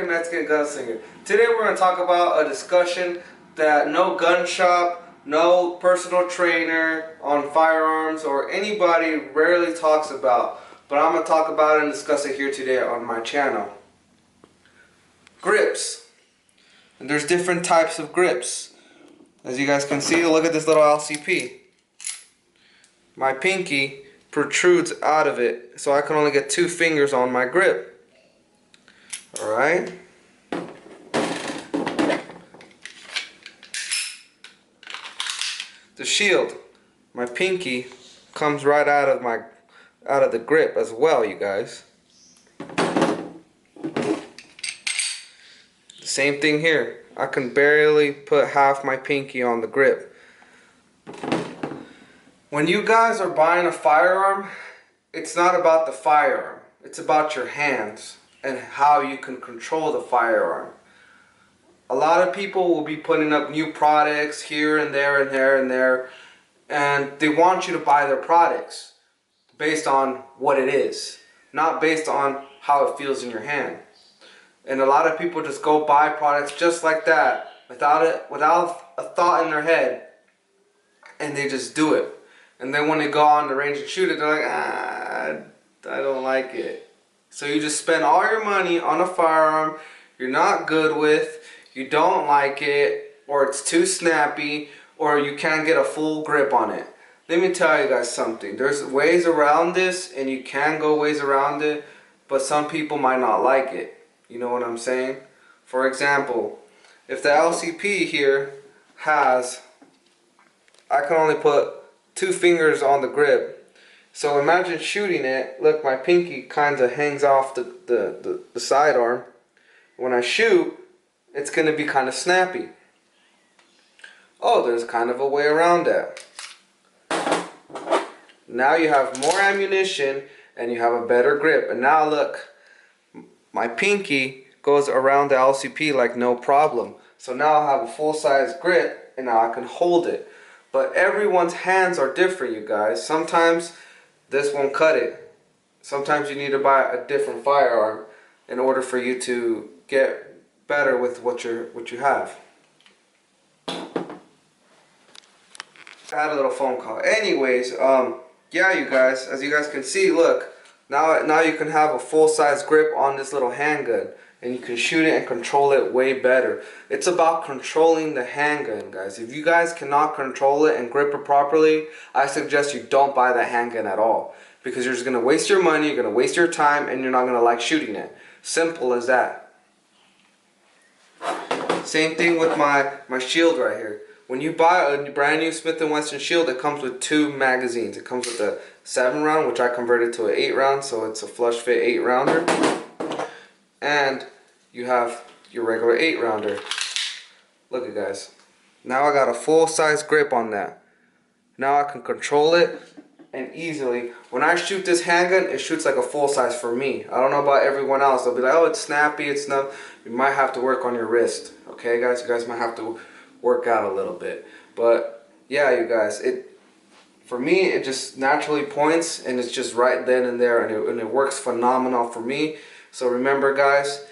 American Mexican Gunslinger. Today we're going to talk about a discussion that no gun shop, no personal trainer on firearms, or anybody rarely talks about. But I'm going to talk about it and discuss it here today on my channel. Grips. And there's different types of grips. As you guys can see, look at this little LCP. My pinky protrudes out of it, so I can only get 2 fingers on my grip. Alright? The shield. My pinky comes right out of the grip as well, you guys. Same thing here. I can barely put half my pinky on the grip. When you guys are buying a firearm, it's not about the firearm. It's about your hands and how you can control the firearm. A lot of people will be putting up new products here and there and there and there, and they want you to buy their products based on what it is, not based on how it feels in your hand. And a lot of people just go buy products just like that without a thought in their head, and they just do it. And then when they go on the range and shoot it, they're like, I don't like it. So you just spend all your money on a firearm you're not good with, you don't like it, or it's too snappy, or you can't get a full grip on it. Let me tell you guys something. There's ways around this, and you can go ways around it, but some people might not like it. You know what I'm saying? For example, if the LCP here has, I can only put 2 fingers on the grip. So imagine shooting it. Look, my pinky kind of hangs off the sidearm. When I shoot, it's going to be kind of snappy. Oh, there's kind of a way around that. Now you have more ammunition and you have a better grip. And now look, my pinky goes around the LCP like no problem. So now I have a full-size grip and now I can hold it. But everyone's hands are different, you guys. Sometimes this won't cut it. Sometimes you need to buy a different firearm in order for you to get better with what you have. I had a little phone call. Anyways, yeah, you guys, as you guys can see, look, now you can have a full-size grip on this little handgun, and you can shoot it and control it way better. It's about controlling the handgun, guys. If you guys cannot control it and grip it properly, I suggest you don't buy that handgun at all, because you're just going to waste your money, you're going to waste your time, and you're not going to like shooting it. Simple as that. Same thing with my shield right here. When you buy a brand new Smith & Wesson shield, it comes with 2 magazines. It comes with a 7-round, which I converted to an 8-round, so it's a flush fit 8-rounder. And you have your regular 8-rounder. Look at guys. Now I got a full-size grip on that. Now I can control it and easily. When I shoot this handgun, it shoots like a full-size for me. I don't know about everyone else. They'll be like, oh, it's snappy, it's not. You might have to work on your wrist. Okay, guys? You guys might have to work out a little bit. But yeah, you guys, for me, it just naturally points, and it's just right then and there, and it works phenomenal for me. So remember, guys,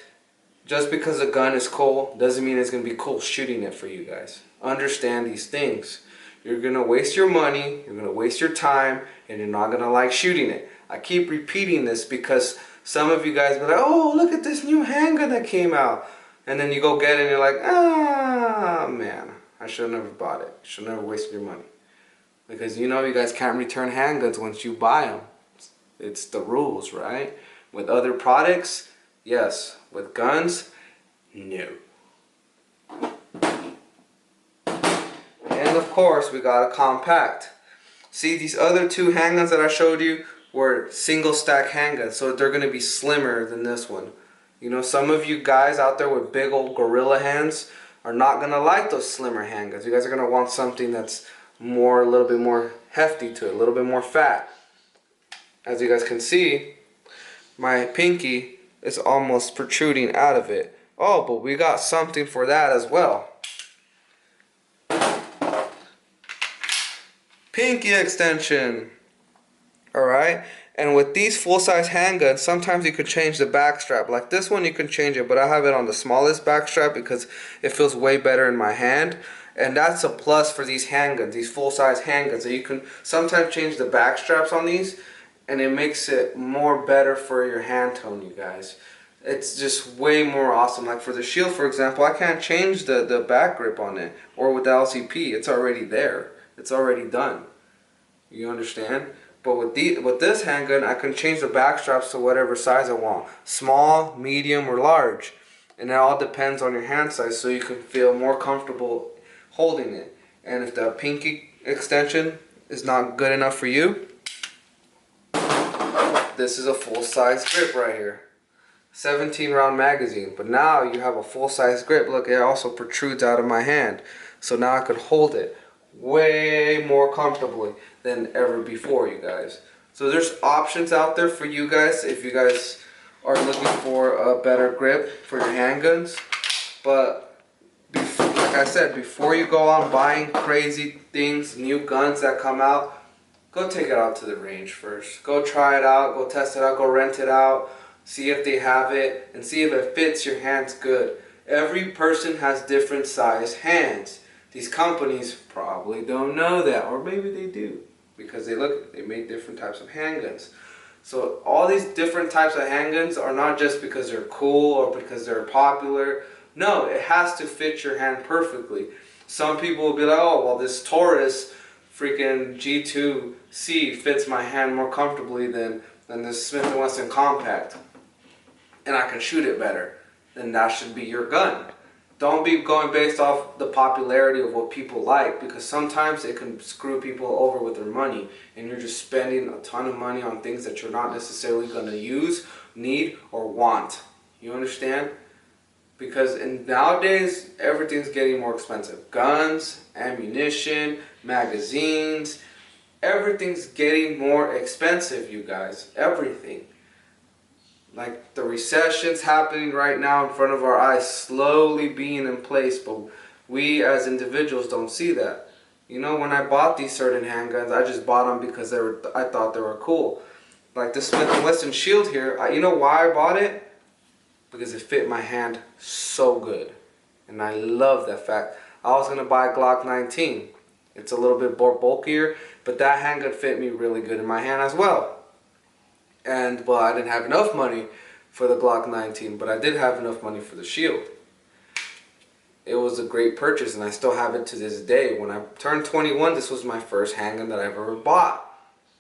just because a gun is cool doesn't mean it's going to be cool shooting it for you guys. Understand these things. You're going to waste your money, you're going to waste your time, and you're not going to like shooting it. I keep repeating this because some of you guys be like, oh, look at this new handgun that came out. And then you go get it and you're like, ah, man, I should have never bought it. Should have never wasted your money. Because you know you guys can't return handguns once you buy them. It's the rules, right? With other products, yes. With guns, no. And of course, we got a compact. See, these other 2 handguns that I showed you were single stack handguns, so they're going to be slimmer than this one. You know, some of you guys out there with big old gorilla hands are not going to like those slimmer handguns. You guys are going to want something that's a little bit more hefty to it, a little bit more fat. As you guys can see, my pinky is almost protruding out of it. Oh, but we got something for that as well. Pinky extension. Alright? And with these full-size handguns, sometimes you can change the back strap. Like this one you can change it, but I have it on the smallest back strap because it feels way better in my hand. And that's a plus for these handguns, these full-size handguns. So you can sometimes change the back straps on these, and it makes it more better for your hand tone, you guys. It's just way more awesome. Like for the shield, for example, I can't change the back grip on it. Or with the LCP, it's already there. It's already done. You understand? But with this handgun, I can change the back straps to whatever size I want. Small, medium, or large. And it all depends on your hand size, so you can feel more comfortable holding it. And if the pinky extension is not good enough for you, this is a full-size grip right here. 17 round magazine. But now you have a full-size grip. Look, it also protrudes out of my hand. So now I can hold it way more comfortably than ever before, you guys. So there's options out there for you guys if you guys are looking for a better grip for your handguns. But like I said, before you go on buying crazy things, new guns that come out, go take it out to the range first. Go try it out, go test it out, go rent it out, see if they have it, and see if it fits your hands good. Every person has different size hands. These companies probably don't know that, or maybe they do, because they make different types of handguns. So all these different types of handguns are not just because they're cool or because they're popular. No, it has to fit your hand perfectly. Some people will be like, oh, well, this Taurus freaking G2C fits my hand more comfortably than this Smith & Wesson Compact, and I can shoot it better. Then that should be your gun. Don't be going based off the popularity of what people like, because sometimes it can screw people over with their money, and you're just spending a ton of money on things that you're not necessarily going to use, need, or want. You understand? Because nowadays, everything's getting more expensive. Guns, ammunition, magazines, everything's getting more expensive, you guys. Everything. Like the recession's happening right now in front of our eyes, slowly being in place, but we as individuals don't see that. You know, when I bought these certain handguns, I just bought them because I thought they were cool. Like the Smith & Wesson Shield here, you know why I bought it? Because it fit my hand so good. And I love that fact. I was going to buy a Glock 19. It's a little bit more bulkier, but that handgun fit me really good in my hand as well. And, well, I didn't have enough money for the Glock 19, but I did have enough money for the Shield. It was a great purchase, and I still have it to this day. When I turned 21, this was my first handgun that I've ever bought.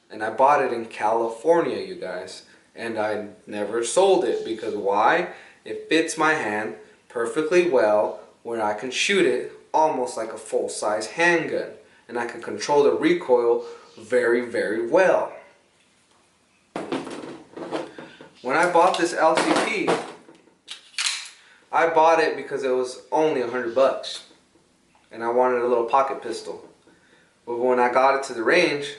And I bought it in California, you guys. And I never sold it, because why? It fits my hand perfectly well, where I can shoot it almost like a full-size handgun. And I can control the recoil very, very well. When I bought this LCP, I bought it because it was only $100 and I wanted a little pocket pistol. But when I got it to the range,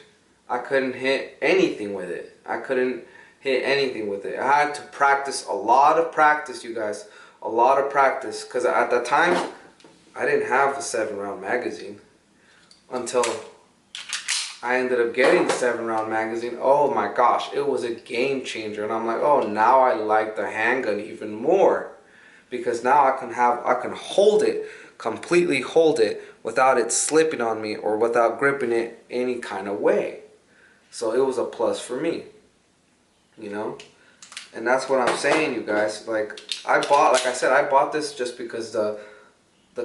I couldn't hit anything with it. I couldn't hit anything with it. I had to practice, a lot of practice, you guys. A lot of practice, because at that time, I didn't have the 7-round magazine until I ended up getting the 7-round magazine. Oh my gosh, it was a game changer. And I'm like, oh, now I like the handgun even more, because now I can hold it, completely hold it without it slipping on me or without gripping it any kind of way. So it was a plus for me, you know? And that's what I'm saying, you guys. Like I said, I bought this just because the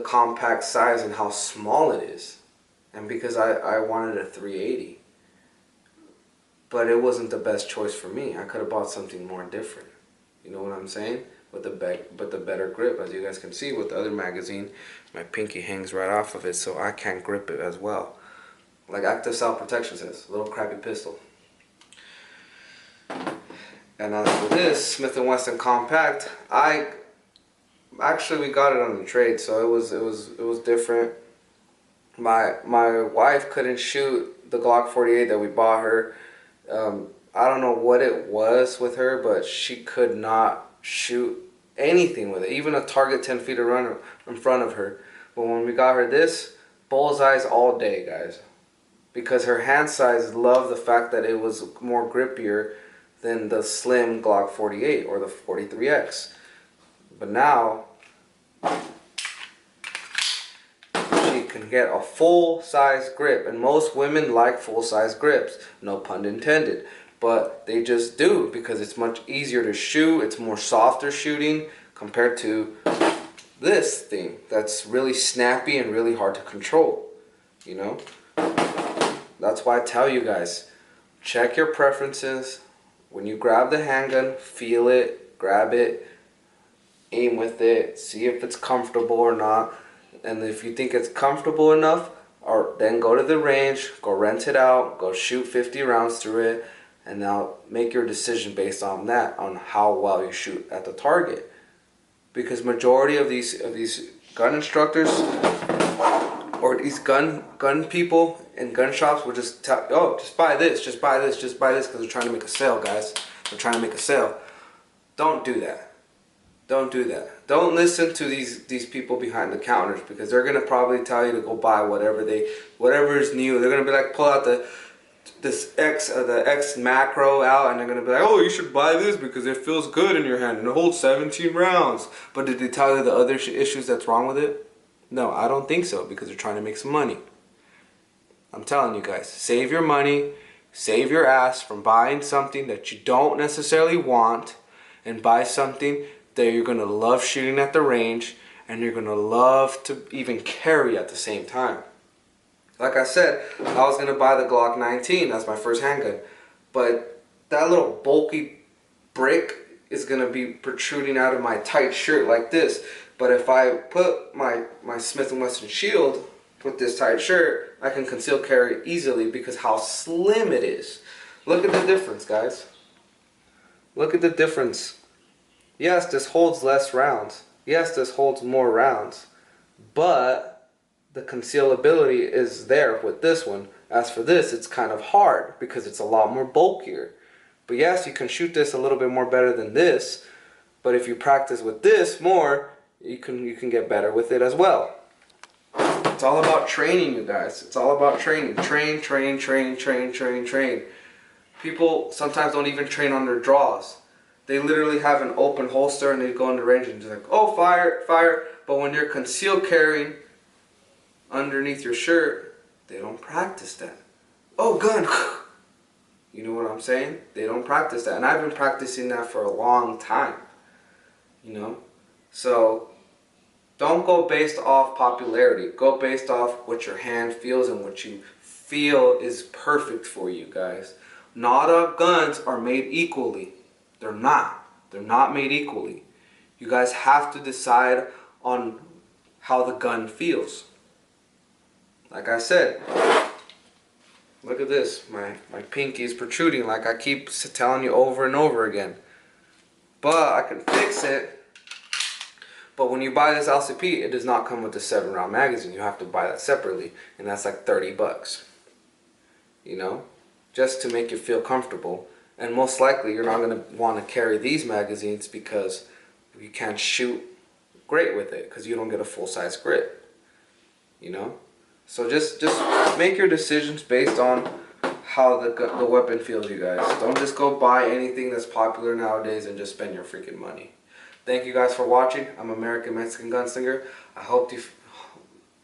compact size and how small it is. And because I wanted a 380. But it wasn't the best choice for me. I could have bought something more different. You know what I'm saying? With the better grip. As you guys can see with the other magazine, my pinky hangs right off of it, so I can't grip it as well. Like Active Self Protection says, little crappy pistol. And as for this Smith & Wesson Compact, we got it on the trade, so it was different. My wife couldn't shoot the Glock 48 that we bought her. I don't know what it was with her, but she could not shoot anything with it, even a target 10 feet in front of her. But when we got her this, bullseyes all day, guys. because her hand size loved the fact that it was more grippier than the slim Glock 48 or the 43X. But now she can get a full-size grip, and most women like full-size grips, no pun intended, but they just do because it's much easier to shoot. It's more softer shooting compared to this thing that's really snappy and really hard to control, you know. That's why I tell you guys, check your preferences. When you grab the handgun, feel it, grab it, aim with it, see if it's comfortable or not. And if you think it's comfortable enough, or then go to the range, go rent it out, go shoot 50 rounds through it, and now make your decision based on that, on how well you shoot at the target. Because majority of these gun instructors or these gun people in gun shops will just tell, oh, just buy this, just buy this, just buy this, because they're trying to make a sale, guys. They're trying to make a sale. Don't do that. Don't do that. Don't listen to these people behind the counters, because they're gonna probably tell you to go buy whatever is new. They're gonna be like, pull out the X macro out, and they're gonna be like, oh, you should buy this because it feels good in your hand and it holds 17 rounds. But did they tell you the other issues that's wrong with it? No, I don't think so, because they're trying to make some money. I'm telling you guys, save your money, save your ass from buying something that you don't necessarily want, and buy something that you're gonna love shooting at the range, and you're gonna love to even carry at the same time. Like I said, I was gonna buy the Glock 19, that's my first handgun, but that little bulky brick is gonna be protruding out of my tight shirt like this. But if I put my Smith & Wesson shield with this tight shirt, I can conceal carry easily because how slim it is. Look at the difference, guys. Look at the difference. Yes, this holds less rounds. Yes, this holds more rounds. But the concealability is there with this one. As for this, it's kind of hard because it's a lot more bulkier. But yes, you can shoot this a little bit more better than this. But if you practice with this more, you can get better with it as well. It's all about training, you guys. It's all about training. Train, train, train, train, train, train. People sometimes don't even train on their draws. They literally have an open holster and they go in the range and just like, oh, fire, fire. But when you're concealed carrying underneath your shirt, they don't practice that. Oh, gun. You know what I'm saying? They don't practice that. And I've been practicing that for a long time. You know? So don't go based off popularity. Go based off what your hand feels and what you feel is perfect for you, guys. Not all guns are made equally. They're not. They're not made equally. You guys have to decide on how the gun feels. Like I said, look at this. My pinky is protruding like I keep telling you over and over again. But I can fix it. But when you buy this LCP, it does not come with the 7-round magazine. You have to buy that separately, and that's like 30 bucks. You know, just to make you feel comfortable. And most likely, you're not going to want to carry these magazines because you can't shoot great with it because you don't get a full-size grip. You know, so just make your decisions based on how the weapon feels, you guys. Don't just go buy anything that's popular nowadays and just spend your freaking money. Thank you guys for watching. I'm American Mexican Gunslinger. I hope you've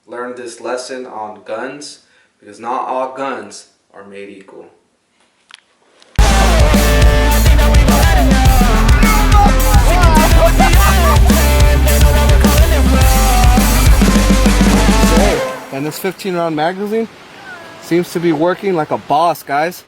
learned this lesson on guns, because not all guns are made equal. And this 15-round magazine seems to be working like a boss, guys.